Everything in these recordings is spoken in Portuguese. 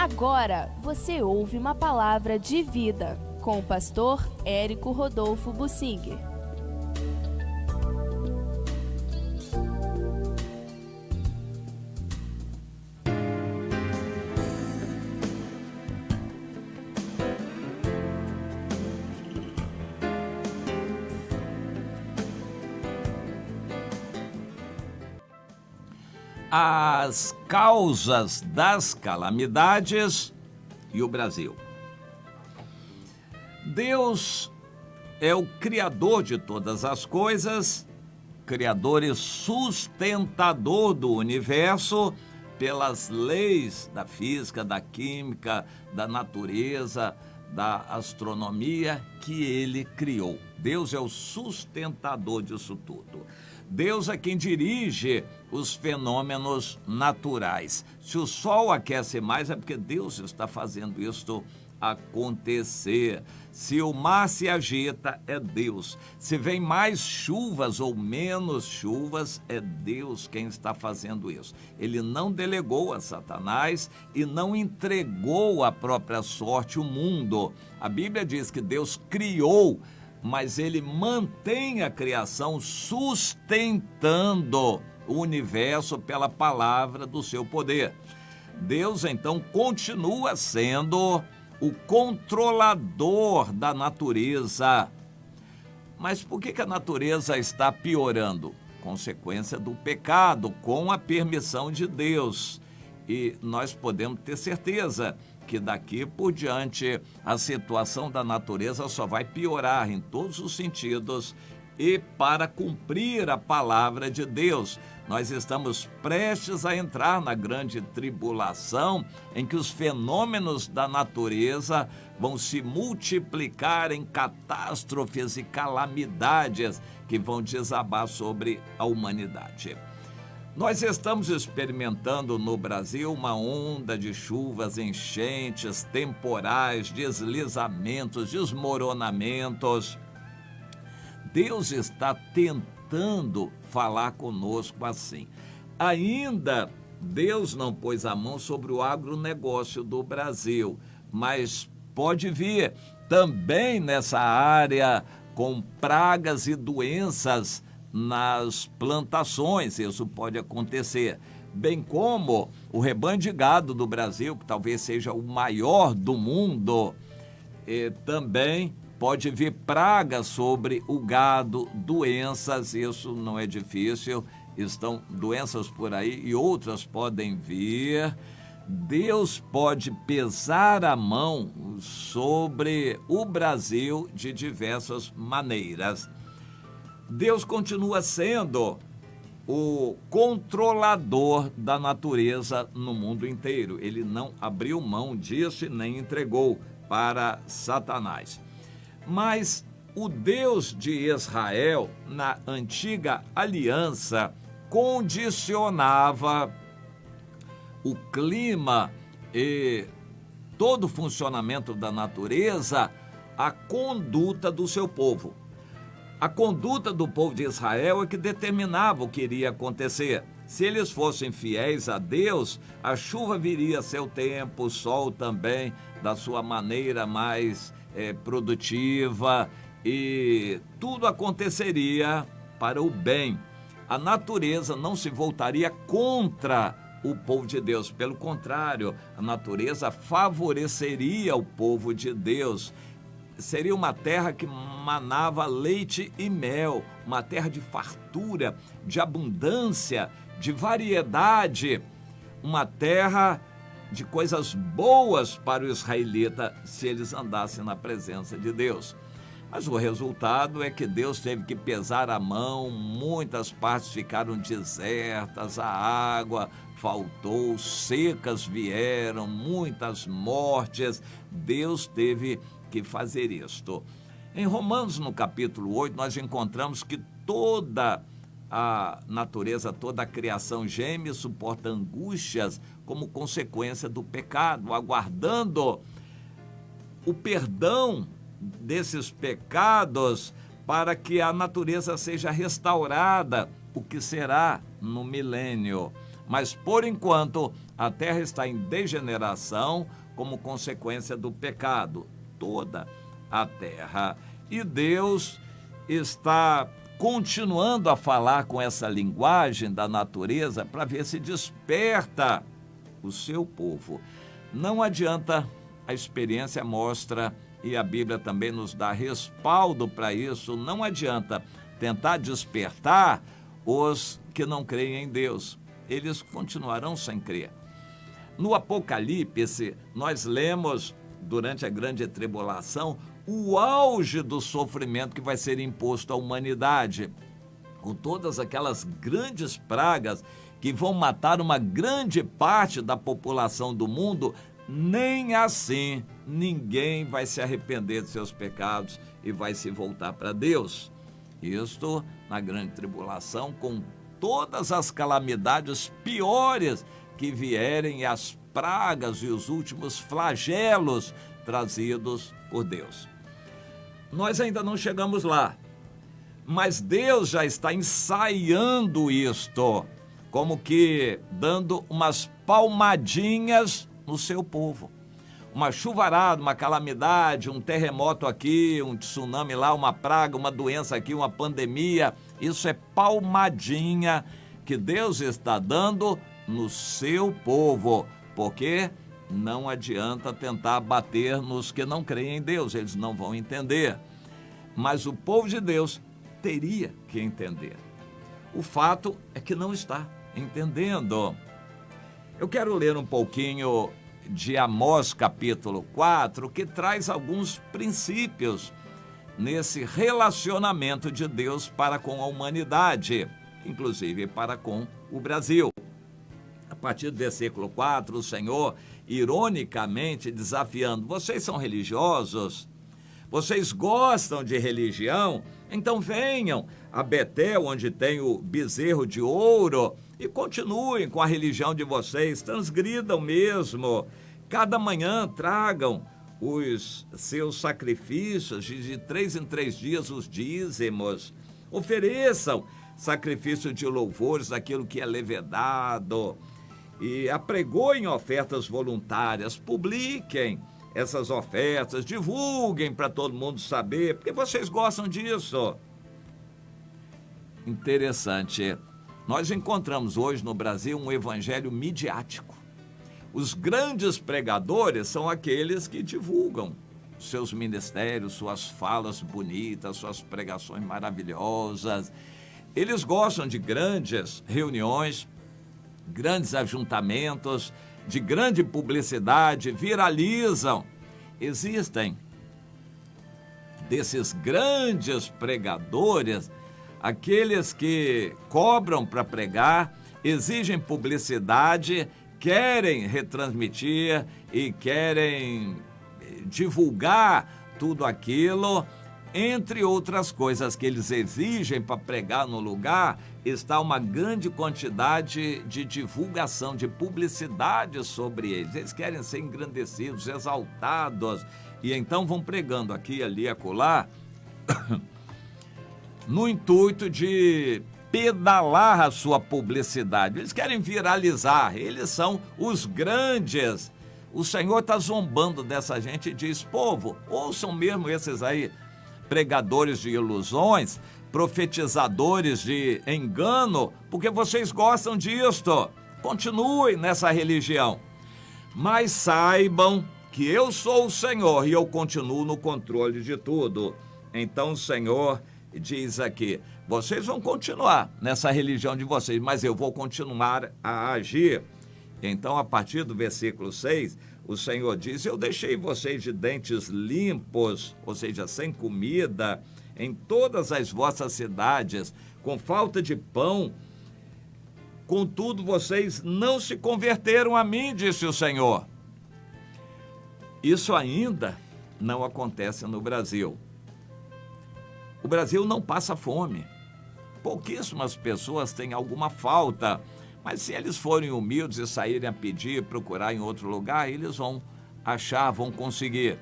Agora você ouve uma palavra de vida com o pastor Érico Rodolfo Bussinger. As causas das calamidades e o Brasil. Deus é o Criador de todas as coisas, Criador e sustentador do universo pelas leis da física, da química, da natureza, da astronomia que Ele criou. Deus é o sustentador disso tudo. Deus é quem dirige os fenômenos naturais. Se o sol aquece mais, é porque Deus está fazendo isso acontecer. Se o mar se agita, é Deus. Se vem mais chuvas ou menos chuvas, é Deus quem está fazendo isso. Ele não delegou a Satanás e não entregou à própria sorte o mundo. A Bíblia diz que Deus criou, mas Ele mantém a criação sustentando o universo pela palavra do seu poder. Deus, então, continua sendo o controlador da natureza. Mas por que a natureza está piorando? Consequência do pecado, com a permissão de Deus. E nós podemos ter certeza que daqui por diante a situação da natureza só vai piorar em todos os sentidos. E para cumprir a palavra de Deus, nós estamos prestes a entrar na grande tribulação, em que os fenômenos da natureza vão se multiplicar em catástrofes e calamidades que vão desabar sobre a humanidade. Nós estamos experimentando no Brasil uma onda de chuvas, enchentes, temporais, deslizamentos, desmoronamentos. Deus está tentando falar conosco assim. Ainda Deus não pôs a mão sobre o agronegócio do Brasil, mas pode vir também nessa área com pragas e doenças nas plantações, isso pode acontecer, bem como o rebanho de gado do Brasil, que talvez seja o maior do mundo, também pode vir pragas sobre o gado, doenças, isso não é difícil, estão doenças por aí e outras podem vir. Deus pode pesar a mão sobre o Brasil de diversas maneiras. Deus continua sendo o controlador da natureza no mundo inteiro. Ele não abriu mão disso e nem entregou para Satanás. Mas o Deus de Israel, na antiga aliança, condicionava o clima e todo o funcionamento da natureza à conduta do seu povo. A conduta do povo de Israel é que determinava o que iria acontecer. Se eles fossem fiéis a Deus, a chuva viria a seu tempo, o sol também, da sua maneira mais produtiva, e tudo aconteceria para o bem. A natureza não se voltaria contra o povo de Deus. Pelo contrário, a natureza favoreceria o povo de Deus. Seria uma terra que manava leite e mel, uma terra de fartura, de abundância, de variedade, uma terra de coisas boas para o israelita se eles andassem na presença de Deus. Mas o resultado é que Deus teve que pesar a mão, muitas partes ficaram desertas, a água faltou, secas vieram, muitas mortes. Deus teve que fazer isto. Em Romanos, no capítulo 8, nós encontramos que toda a natureza, toda a criação geme e suporta angústias como consequência do pecado, aguardando o perdão desses pecados para que a natureza seja restaurada, o que será no milênio. Mas, por enquanto, a terra está em degeneração como consequência do pecado. Toda a terra. E Deus está continuando a falar com essa linguagem da natureza para ver se desperta o seu povo. Não adianta, a experiência mostra, e a Bíblia também nos dá respaldo para isso, não adianta tentar despertar os que não creem em Deus. Eles continuarão sem crer. No Apocalipse, nós lemos, durante a grande tribulação, o auge do sofrimento que vai ser imposto à humanidade, com todas aquelas grandes pragas que vão matar uma grande parte da população do mundo. Nem assim ninguém vai se arrepender de seus pecados e vai se voltar para Deus. Isto na grande tribulação, com todas as calamidades piores que vierem, e as pragas e os últimos flagelos trazidos por Deus. Nós ainda não chegamos lá, mas Deus já está ensaiando isto, como que dando umas palmadinhas no seu povo. Uma chuvarada, uma calamidade, um terremoto aqui, um tsunami lá, uma praga, uma doença aqui, uma pandemia. Isso é palmadinha que Deus está dando no seu povo, porque não adianta tentar bater nos que não creem em Deus, eles não vão entender. Mas o povo de Deus teria que entender. O fato é que não está entendendo. Eu quero ler um pouquinho de Amós capítulo 4, que traz alguns princípios nesse relacionamento de Deus para com a humanidade, inclusive para com o Brasil. A partir do versículo 4, o Senhor, ironicamente desafiando: vocês são religiosos? Vocês gostam de religião? Então venham a Betel, onde tem o bezerro de ouro, e continuem com a religião de vocês, transgridam mesmo. Cada manhã tragam os seus sacrifícios, de 3 em 3 dias os dízimos. Ofereçam sacrifício de louvores, aquilo que é levedado, e apregoem ofertas voluntárias, publiquem essas ofertas, divulguem para todo mundo saber, porque vocês gostam disso. Interessante. Nós encontramos hoje no Brasil um evangelho midiático. Os grandes pregadores são aqueles que divulgam seus ministérios, suas falas bonitas, suas pregações maravilhosas. Eles gostam de grandes reuniões, grandes ajuntamentos, de grande publicidade, viralizam. Existem desses grandes pregadores aqueles que cobram para pregar, exigem publicidade, querem retransmitir e querem divulgar tudo aquilo. Entre outras coisas que eles exigem para pregar no lugar, está uma grande quantidade de divulgação, de publicidade sobre eles. Eles querem ser engrandecidos, exaltados, e então vão pregando aqui, ali, acolá, no intuito de pedalar a sua publicidade. Eles querem viralizar, eles são os grandes. O Senhor está zombando dessa gente e diz: povo, ouçam mesmo esses aí, pregadores de ilusões, profetizadores de engano, porque vocês gostam disto. Continuem nessa religião, mas saibam que eu sou o Senhor e eu continuo no controle de tudo. Então o Senhor diz aqui: vocês vão continuar nessa religião de vocês, mas eu vou continuar a agir. Então, a partir do versículo 6, o Senhor diz: eu deixei vocês de dentes limpos, ou seja, sem comida, em todas as vossas cidades, com falta de pão. Contudo, vocês não se converteram a mim, disse o Senhor. Isso ainda não acontece no Brasil. O Brasil não passa fome. Pouquíssimas pessoas têm alguma falta, mas se eles forem humildes e saírem a pedir, procurar em outro lugar, eles vão achar, vão conseguir.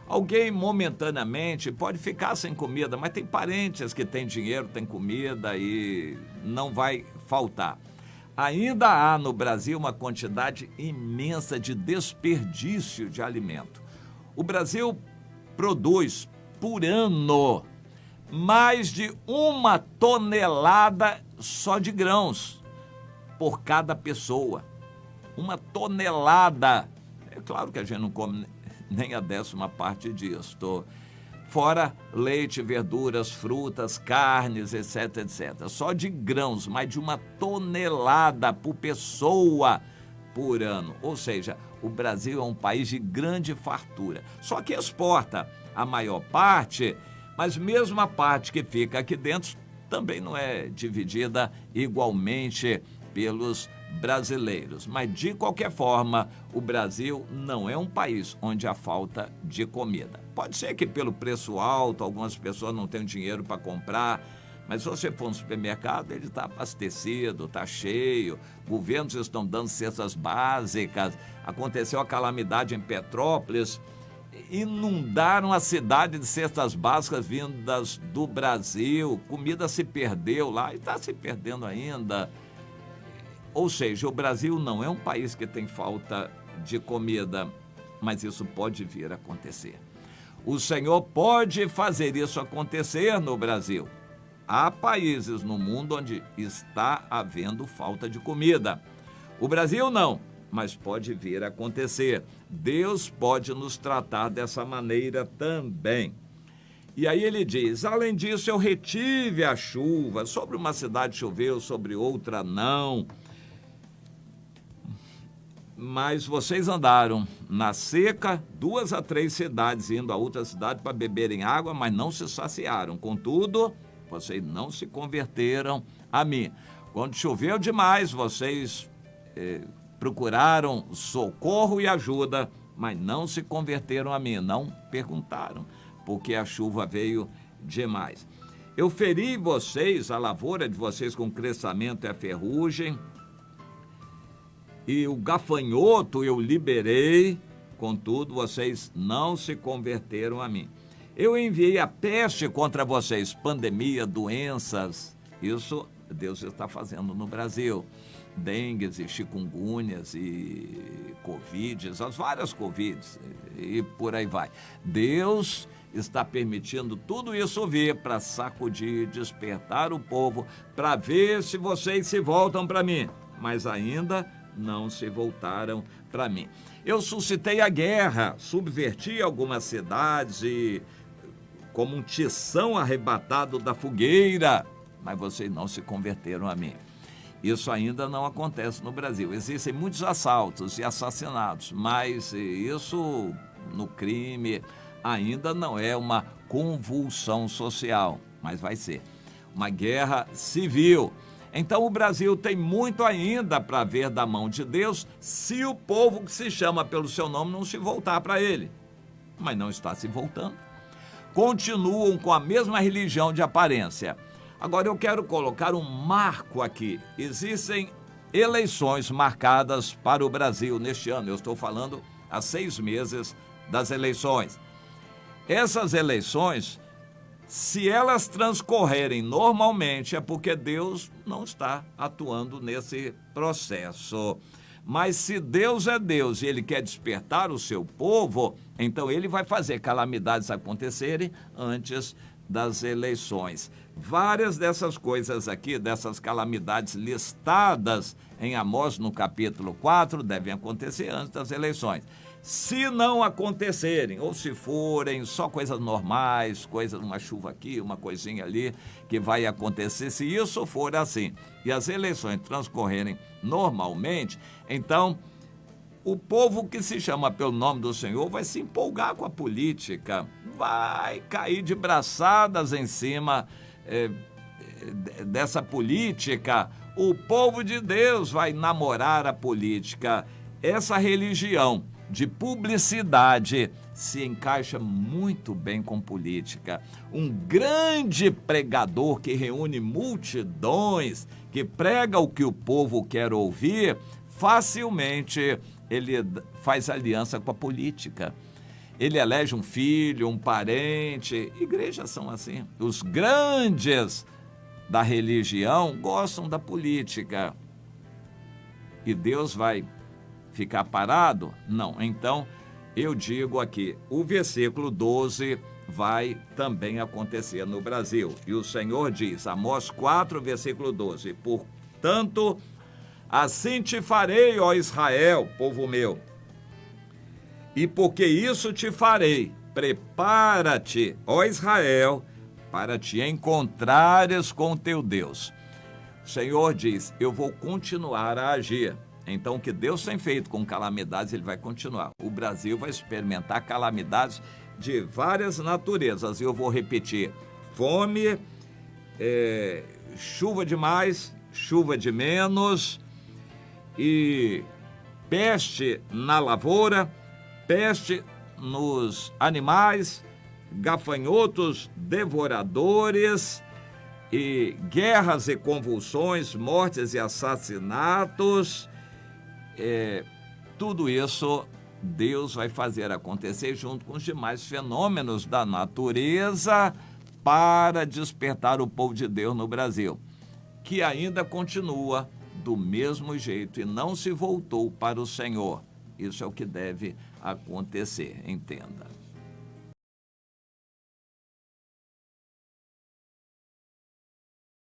Alguém momentaneamente pode ficar sem comida, mas tem parentes que têm dinheiro, têm comida e não vai faltar. Ainda há no Brasil uma quantidade imensa de desperdício de alimento. O Brasil produz por ano mais de 1 tonelada só de grãos por cada pessoa. 1 tonelada. É claro que a gente não come nem a 10ª parte disso. Fora leite, verduras, frutas, carnes, etc, etc. Só de grãos, mais de 1 tonelada por pessoa por ano. Ou seja, o Brasil é um país de grande fartura. Só que exporta a maior parte, mas mesmo a parte que fica aqui dentro também não é dividida igualmente pelos brasileiros. Mas, de qualquer forma, o Brasil não é um país onde há falta de comida. Pode ser que pelo preço alto, algumas pessoas não tenham dinheiro para comprar, mas se você for no supermercado, ele está abastecido, está cheio, governos estão dando cestas básicas. Aconteceu a calamidade em Petrópolis, inundaram a cidade de cestas básicas vindas do Brasil, comida se perdeu lá e está se perdendo ainda. Ou seja, o Brasil não é um país que tem falta de comida, mas isso pode vir a acontecer. O Senhor pode fazer isso acontecer no Brasil. Há países no mundo onde está havendo falta de comida. O Brasil não, mas pode vir a acontecer. Deus pode nos tratar dessa maneira também. E aí ele diz, além disso, eu retive a chuva. Sobre uma cidade choveu, sobre outra não. Mas vocês andaram na seca, 2 a 3 cidades, indo a outra cidade para beberem água, mas não se saciaram. Contudo, vocês não se converteram a mim. Quando choveu demais, vocês procuraram socorro e ajuda, mas não se converteram a mim, não perguntaram, porque a chuva veio demais. Eu feri vocês, a lavoura de vocês com crescimento e a ferrugem, e o gafanhoto eu liberei, contudo vocês não se converteram a mim. Eu enviei a peste contra vocês, pandemia, doenças, isso Deus está fazendo no Brasil. Dengues e chikungunhas e covides, as várias covides e por aí vai. Deus está permitindo tudo isso vir para sacudir, despertar o povo, para ver se vocês se voltam para mim, mas ainda não se voltaram para mim. Eu suscitei a guerra, subverti algumas cidades e como um tição arrebatado da fogueira, mas vocês não se converteram a mim. Isso ainda não acontece no Brasil. Existem muitos assaltos e assassinatos, mas isso no crime ainda não é uma convulsão social, mas vai ser uma guerra civil. Então o Brasil tem muito ainda para ver da mão de Deus se o povo que se chama pelo seu nome não se voltar para ele. Mas não está se voltando. Continuam com a mesma religião de aparência. Agora eu quero colocar um marco aqui. Existem eleições marcadas para o Brasil neste ano. Eu estou falando há 6 meses das eleições. Essas eleições, se elas transcorrerem normalmente, é porque Deus não está atuando nesse processo. Mas se Deus é Deus e Ele quer despertar o seu povo, então Ele vai fazer calamidades acontecerem antes das eleições. Várias dessas coisas aqui, dessas calamidades listadas em Amós no capítulo 4, devem acontecer antes das eleições. Se não acontecerem, ou se forem só coisas normais, coisas, uma chuva aqui, uma coisinha ali, que vai acontecer, se isso for assim, e as eleições transcorrerem normalmente, então o povo que se chama pelo nome do Senhor vai se empolgar com a política, vai cair de braçadas em cima dessa política. O povo de Deus vai namorar a política. Essa religião de publicidade se encaixa muito bem com política. Um grande pregador que reúne multidões, que prega o que o povo quer ouvir, facilmente ele faz aliança com a política. Ele elege um filho, um parente. Igrejas são assim. Os grandes da religião gostam da política. e Deus vai ficar parado? Não. Então, eu digo aqui, o versículo 12 vai também acontecer no Brasil. E o Senhor diz, Amós 4, versículo 12, portanto, assim te farei, ó Israel, povo meu, e porque isso te farei, prepara-te, ó Israel, para te encontrares com teu Deus. O Senhor diz, eu vou continuar a agir. Então, o que Deus tem feito com calamidades, ele vai continuar. O Brasil vai experimentar calamidades de várias naturezas. Eu vou repetir, fome, chuva demais, chuva de menos, e peste na lavoura, peste nos animais, gafanhotos devoradores, e guerras e convulsões, mortes e assassinatos. Tudo isso Deus vai fazer acontecer junto com os demais fenômenos da natureza para despertar o povo de Deus no Brasil, que ainda continua do mesmo jeito e não se voltou para o Senhor. Isso é o que deve acontecer, entenda.